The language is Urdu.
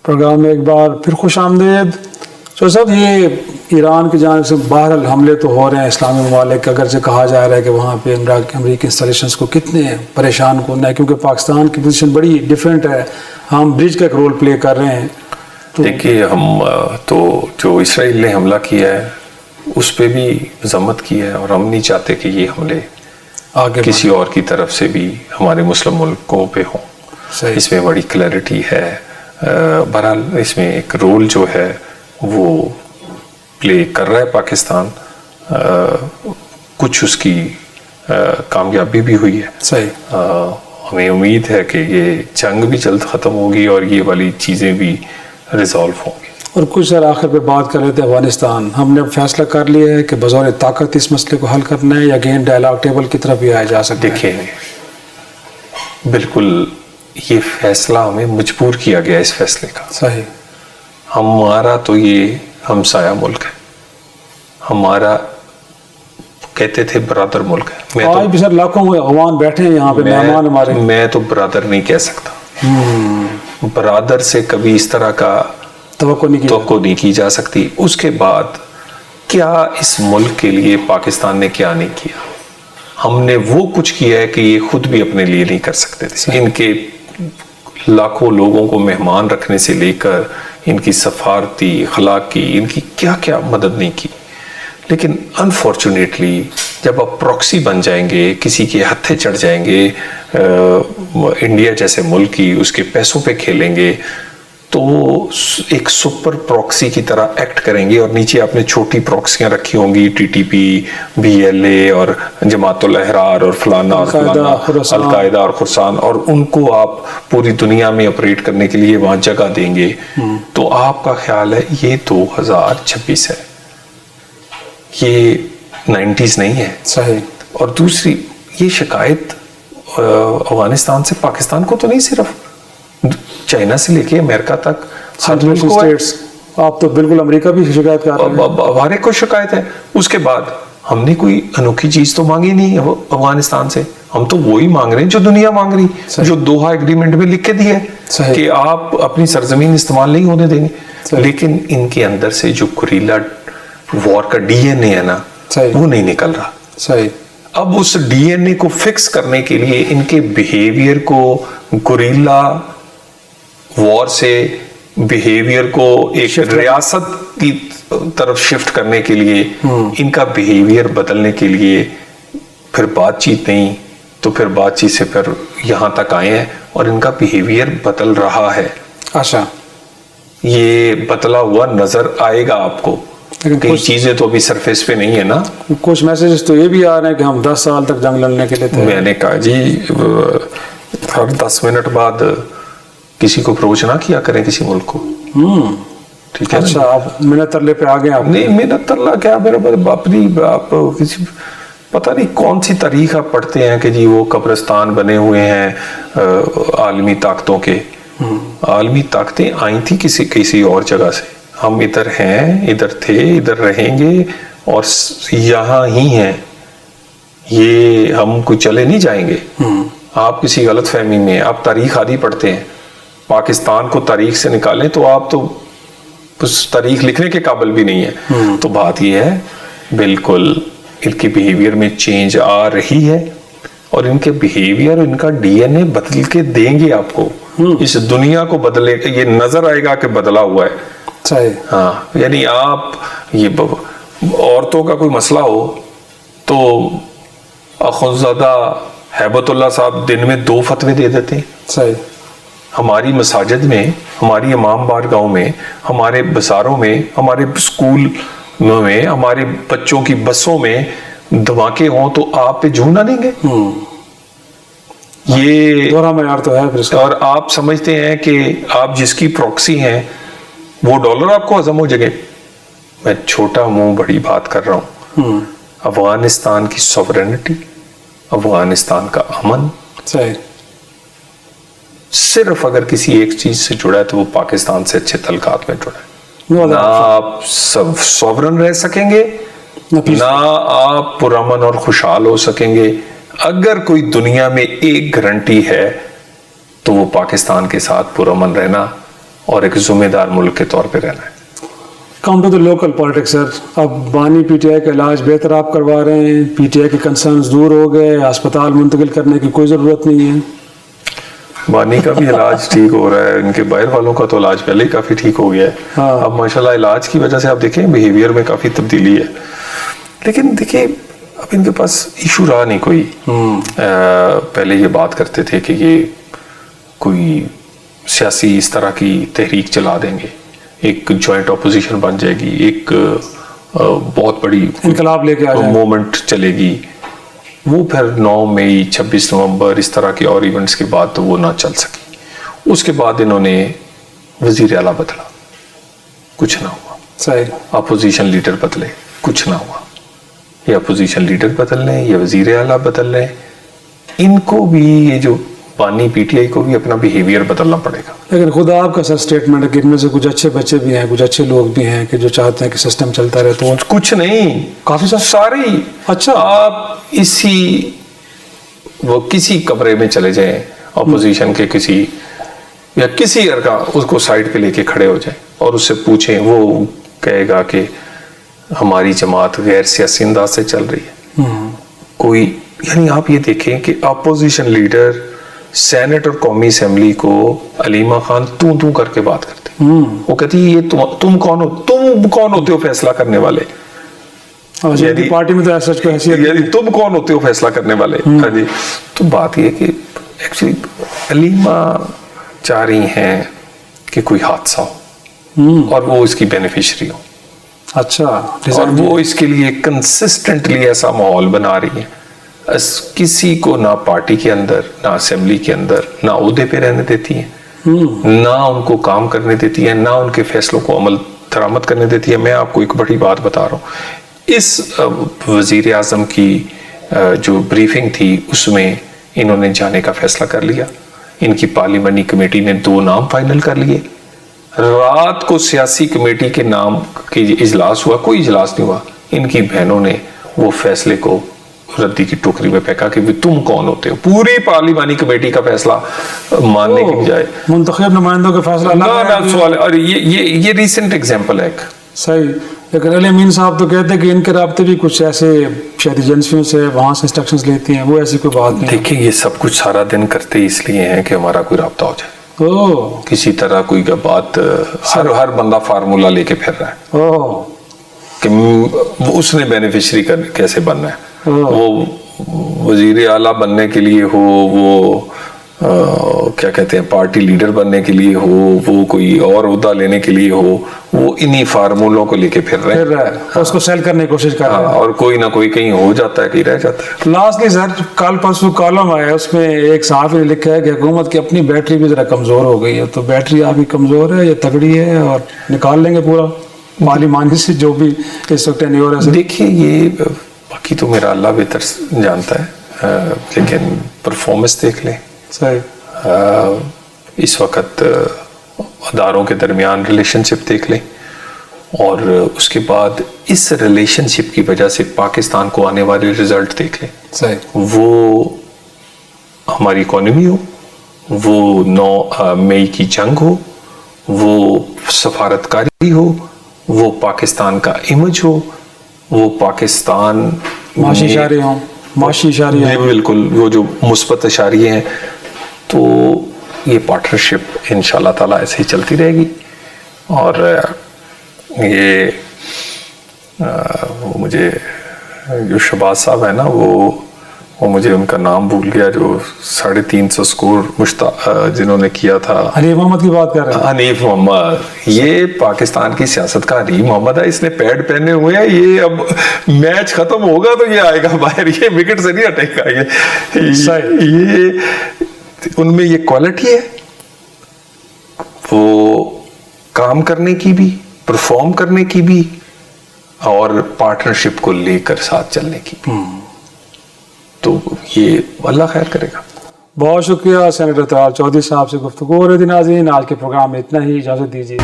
پروگرام میں ایک بار پھر خوش آمدید. تو صاحب یہ ایران کی جانب سے بہرحال حملے تو ہو رہے ہیں اسلامی ممالک، اگرچہ کہا جا رہا ہے کہ وہاں پہ امریکی انسٹالیشنس کو کتنے پریشان کرنا ہے، کیونکہ پاکستان کی پوزیشن بڑی ڈیفرنٹ ہے، ہم برج کا ایک رول پلے کر رہے ہیں. دیکھیے ہم تو جو اسرائیل نے حملہ کیا ہے اس پہ بھی مذمت کی ہے، اور ہم نہیں چاہتے کہ یہ حملے آگے کسی اور کی طرف سے بھی ہمارے مسلم ملکوں پہ ہوں. اس میں بڑی کلیئرٹی ہے. بہرحال اس میں ایک رول جو ہے وہ پلے کر رہا ہے پاکستان، کچھ اس کی کامیابی بھی ہوئی ہے. صحیح. ہمیں امید ہے کہ یہ جنگ بھی جلد ختم ہوگی اور یہ والی چیزیں بھی ریزالو ہوں گی. اور کچھ سر آخر پہ بات کر رہے تھے افغانستان، ہم نے اب فیصلہ کر لیا ہے کہ بظور طاقت اس مسئلے کو حل کرنا ہے یا اگین ڈائلاگ ٹیبل کی طرف بھی آیا جا سکتا ہے؟ دیکھیں بالکل یہ فیصلہ ہمیں مجبور کیا گیا اس فیصلے کا. صحیح. ہمارا تو یہ ہمسایہ ملک ہے، ہمارا کہتے تھے برادر ملک ہے. آج بھی سر لاکھوں عوام بیٹھے ہیں یہاں پہ، مہمان ہمارے. میں تو برادر نہیں کہہ سکتا. برادر سے کبھی اس طرح کا توقع نہیں کی جا سکتی. اس کے بعد کیا اس ملک کے لیے پاکستان نے کیا نہیں کیا؟ ہم نے وہ کچھ کیا ہے کہ یہ خود بھی اپنے لیے نہیں کر سکتے تھے. ان کے لاکھوں لوگوں کو مہمان رکھنے سے لے کر ان کی سفارتی اخلاق کی، ان کی کیا کیا مدد نہیں کی. لیکن انفارچونیٹلی جب آپ پروکسی بن جائیں گے، کسی کے ہتھے چڑھ جائیں گے، انڈیا جیسے ملک کی اس کے پیسوں پہ کھیلیں گے، تو ایک سپر پروکسی کی طرح ایکٹ کریں گے. اور نیچے آپ نے چھوٹی پروکسیاں رکھی ہوں گی، T T P, B L A اور جماعت الاحرار اور فلانا اور فلانا، القاعدہ اور خراسان، اور ان کو آپ پوری دنیا میں آپریٹ کرنے کے لیے وہاں جگہ دیں گے. تو آپ کا خیال ہے یہ 2026 ہے، یہ 90s نہیں ہے. صحیح. اور دوسری یہ شکایت افغانستان سے پاکستان کو تو نہیں، صرف چائنا سے لے کے امریکہ تک آپ تو بالکل امریکہ بھی شکایت کر رہے ہیں. ہمارے کو شکایت ہے. اس کے بعد ہم نے کوئی انوکھی چیز تو مانگی نہیں افغانستان سے. ہم تو وہی مانگ رہے ہیں جو دنیا مانگ رہی، جو دوحہ ایگریمنٹ میں لکھ کے دی ہے کہ آپ اپنی سرزمین استعمال نہیں ہونے دیں گے. لیکن ان کے اندر سے جو گوریلا وار کا ڈی این اے ہے نا، وہ نہیں نکل رہا. صحیح. اب اس ڈی این اے کو فکس کرنے کے لیے ان کے بیہیویئر کو، گوریلا وار سے بیہیویئر کو ایک ریاست کی طرف شفٹ کرنے کے لیے، ان کا بیہیویئر بدلنے کے لیے پھر بات چیت نہیں، تو پھر بات چیت سے پھر یہاں تک آئے ہیں اور ان کا بیہیویئر بدل رہا ہے. اچھا. یہ بدلا ہوا نظر آئے گا آپ کو. کئی چیزیں تو ابھی سرفیس پہ نہیں ہے نا. کچھ میسیجز تو یہ بھی آ رہے ہیں کہ ہم 10 سال تک جنگ لڑنے کے لیے تھے. میں نے کہا جی ہر 10 منٹ بعد کسی کو اپروچ نہ کیا کریں کسی ملک کو. ٹھیک ہے. اچھا آپ منت ترلے پہ آ گئے. آپ نہیں منت ترلا کیا، میرا اپنی آپ کسی پتہ نہیں کون سی تاریخ آپ پڑھتے ہیں کہ جی وہ قبرستان بنے ہوئے ہیں عالمی طاقتوں کے. عالمی طاقتیں آئی تھی کسی اور جگہ سے. ہم ادھر ہیں، ادھر تھے، ادھر رہیں گے اور یہاں ہی ہیں. یہ ہم کوئی چلے نہیں جائیں گے. آپ کسی غلط فہمی میں، آپ تاریخ آدھی پڑھتے ہیں، پاکستان کو تاریخ سے نکالیں تو آپ تو اس تاریخ لکھنے کے قابل بھی نہیں ہے. تو بات یہ ہے بالکل ان کے بیہیویئر میں چینج آ رہی ہے، اور ان کے بیہیویئر، ان کا ڈی این اے بدل کے دیں گے آپ کو. اس دنیا کو بدلے، یہ نظر آئے گا کہ بدلا ہوا ہے. ہاں یعنی آپ یہ عورتوں کا کوئی مسئلہ ہو تو اخوندزادہ ہیبت اللہ صاحب دن میں 2 فتوے دے دیتے ہیں. صحیح. ہماری مساجد میں، ہماری امام بارگاہوں میں، ہمارے بازاروں میں، ہمارے اسکول میں، ہمارے بچوں کی بسوں میں دھماکے ہوں تو آپ پہ جھوم نہ دیں گے. یہ دوہرا معیار تو ہے. اور آپ سمجھتے ہیں کہ آپ جس کی پروکسی ہیں وہ ڈالر آپ کو ہضم ہو جائے. میں چھوٹا منہ بڑی بات کر رہا ہوں. افغانستان کی سوورنٹی، افغانستان کا امن صرف اگر کسی ایک چیز سے جڑا ہے تو وہ پاکستان سے اچھے تعلقات میں جڑا ہے. نہ آپ سوورن رہ سکیں گے، نہ آپ پرامن اور خوشحال ہو سکیں گے. اگر کوئی دنیا میں ایک گارنٹی ہے تو وہ پاکستان کے ساتھ پرامن رہنا اور ایک ذمہ دار ملک کے طور پہ رہنا ہے. Come to the local politics sir. اب بانی پی ٹی آئی کا علاج بہتر آپ کروا رہے ہیں, پی ٹی آئی کے کنسرنز دور ہو گئے, اسپتال منتقل کرنے کی کوئی ضرورت نہیں ہے. بانی کا بھی علاج ٹھیک ہو رہا ہے, ان کے باہر والوں کا تو علاج پہلے ہی کافی ٹھیک ہو گیا ہے. اب ماشاءاللہ علاج کی وجہ سے آپ دیکھیں بیہیویئر میں کافی تبدیلی ہے. لیکن دیکھیں اب ان کے پاس ایشو رہا نہیں کوئی. پہلے یہ بات کرتے تھے کہ یہ کوئی سیاسی اس طرح کی تحریک چلا دیں گے, ایک جوائنٹ اپوزیشن بن جائے گی, ایک بہت بڑی انقلاب لے کے موومنٹ چلے گی. وہ پھر 9 مئی 26 نومبر اس طرح کے اور ایونٹس کے بعد تو وہ نہ چل سکی. اس کے بعد انہوں نے وزیر اعلیٰ بدلا, کچھ نہ ہوا. صحیح. اپوزیشن لیڈر بدلے, کچھ نہ ہوا. یا اپوزیشن لیڈر بدل لیں یا وزیر اعلیٰ بدل لیں, ان کو بھی یہ جو بانی پی ٹی آئی کو بھی اپنا بیہیویئر بدلنا پڑے گا. لیکن خدا آپ کا سر اسٹیٹمنٹ ہے کہ ان میں سے کچھ اچھے بچے بھی ہیں, کچھ اچھے لوگ بھی ہیں کہ جو چاہتے ہیں کہ سسٹم چلتا رہے. تو کچھ نہیں, کافی سارے. اچھا, آپ کسی کمرے میں چلے جائیں اپوزیشن کے کسی یا کسی ارکان, اس کو سائڈ پہ لے کے کھڑے ہو جائیں اور اس سے پوچھیں, وہ کہے گا کہ ہماری جماعت غیر سیاسی انداز سے چل رہی ہے. کوئی یعنی آپ یہ دیکھیں کہ اپوزیشن لیڈر سینٹ اور قومی اسمبلی کو علیمہ خان تو کر کے بات کرتے. وہ کہتی ہے یہ تم کون ہوتے ہو فیصلہ کرنے والے, پارٹی میں تو ایسا کوئی حیثیت, یعنی تم کون ہوتے ہو فیصلہ کرنے والے. تو بات یہ کہ ایکچولی علیمہ چاہ رہی ہیں کہ کوئی حادثہ ہو اور وہ اس کی بینیفیشری ہو. اچھا, اور وہ اس کے لیے کنسسٹنٹلی ایسا ماحول بنا رہی ہیں, کسی کو نہ پارٹی کے اندر نہ اسمبلی کے اندر نہ عہدے پہ رہنے دیتی ہیں, نہ ان کو کام کرنے دیتی ہیں, نہ ان کے فیصلوں کو عمل درآمد کرنے دیتی ہے. میں آپ کو ایک بڑی بات بتا رہا ہوں, اس وزیر اعظم کی جو بریفنگ تھی اس میں انہوں نے جانے کا فیصلہ کر لیا. ان کی پارلیمانی کمیٹی نے 2 نام فائنل کر لیے. رات کو سیاسی کمیٹی کے نام کی اجلاس ہوا, کوئی اجلاس نہیں ہوا. ان کی بہنوں نے وہ فیصلے کو ردی کی ٹوکری میں پھینکا کہ تم کون ہوتے ہو. پوری پارلیمانی کمیٹی کا فیصلہ ماننے کی بجائے منتخب نمائندوں کا فیصلہ سوال ہے. اور یہ ریسنٹ ایگزامپل ہے. صحیح. لیکن علی امین صاحب تو کہتے ہیں کہ ان کے رابطے بھی کچھ ایسے شاید ایجنسیوں سے وہاں سے انسٹرکشنز لیتی ہیں, وہ ایسی کوئی بات نہیں. دیکھیں یہ سب کچھ سارا دن کرتے اس لیے ہیں کہ ہمارا کوئی رابطہ ہو جائے. کسی طرح کوئی بات, ہر بندہ فارمولا لے کے پھر رہا ہے کہ اس نے بینیفیشری کیسے بننا ہے. وہ وزیر اعلیٰ بننے کے لیے ہو, وہ کیا کہتے ہیں پارٹی لیڈر بننے کے لیے ہو, وہ کوئی اور عہدہ لینے کے لیے ہو, وہ انہی فارمولوں کو لے کے پھر رہے ہیں, اس کو سیل کرنے کی کوشش کر رہے ہیں. اور کوئی نہ کوئی کہیں ہو جاتا ہے, کہیں رہ جاتا ہے. لاسٹلی سر, کل پرسوں کالم آیا, اس میں ایک صحافی نے لکھا ہے کہ حکومت کی اپنی بیٹری بھی ذرا کمزور ہو گئی ہے. تو بیٹری آپ کی کمزور ہے یا تگڑی ہے, اور نکال لیں گے پورا پارلیمانی سے جو بھی اس وقت ٹینیور ہے. دیکھیے یہ باقی تو میرا اللہ بہتر جانتا ہے, لیکن پرفارمنس دیکھ لیں. صحیح. اس وقت اداروں کے درمیان ریلیشن شپ دیکھ لیں, اور اس کے بعد اس ریلیشن شپ کی وجہ سے پاکستان کو آنے والے رزلٹ دیکھ لیں. صحیح. وہ ہماری اکانومی ہو, وہ 9 مئی کی جنگ ہو, وہ سفارتکاری ہو, وہ پاکستان کا امیج ہو, وہ پاکستان معاشی اشارے ہوں, معاشی اشارے ہوں, بالکل وہ جو مثبت اشاریے ہیں. تو یہ پارٹنرشپ انشاءاللہ تعالیٰ ایسے ہی چلتی رہے گی. اور یہ مجھے جو شہباز صاحب ہے نا, وہ مجھے ان کا نام بھول گیا, جو 350 سکور جنہوں نے کیا تھا. حنیف محمد کی بات کر رہے ہیں. حنیف محمد, یہ پاکستان کی سیاست کا حنیف محمد ہے. اس نے پیڈ پہنے ہوئے ہیں, یہ اب میچ ختم ہوگا تو یہ آئے گا باہر, یہ وکٹ سے نہیں ہٹے گا. یہ ان میں یہ کوالٹی ہے, وہ کام کرنے کی بھی, پرفارم کرنے کی بھی, اور پارٹنرشپ کو لے کر ساتھ چلنے کی بھی. تو یہ اللہ خیر کرے گا. بہت شکریہ سینیٹر طلال چودھری صاحب سے گفتگو ہو رہی تھی. ناظرین, آج کے پروگرام میں اتنا ہی, اجازت دیجیے.